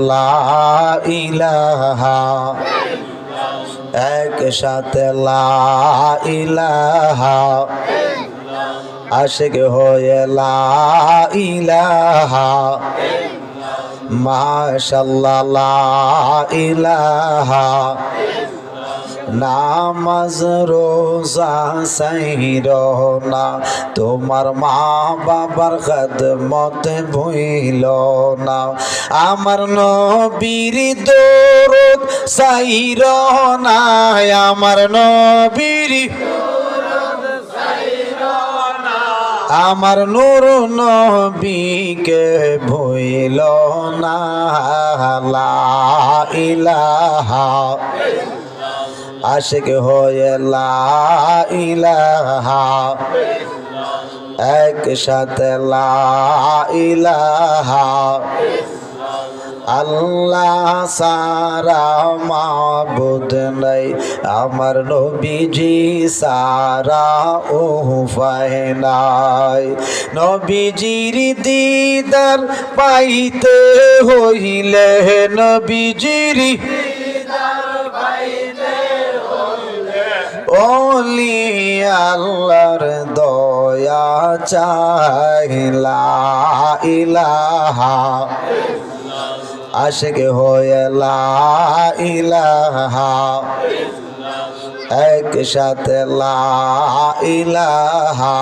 লা ইলাহা একসাথে লা ইলাহা আশিক হয়ে লা ইলাহা মাশাআল্লাহ লা ইলাহা নামাজ রোজা সাইরো না তোমার মা বাবার খেদমত ভুইলো না আমার নবীর দরুদ সাইরো না আমার নবীর আমার নূর নবীকে ভুইলো না লা ইলাহা আশিক হয়ে লা ইলাহা একসাথে লা ইলাহা আল্লাহ সারা মাবুদ নাই আমার নবীজি সারা উপায় নাই নবীজির দিদার পাইতে হইলে নবীজির ওলি আল্লাহর দয়া চাই লা ইলাহা আশিক হয়ে লা ইলাহা একসাথে লা ইলাহা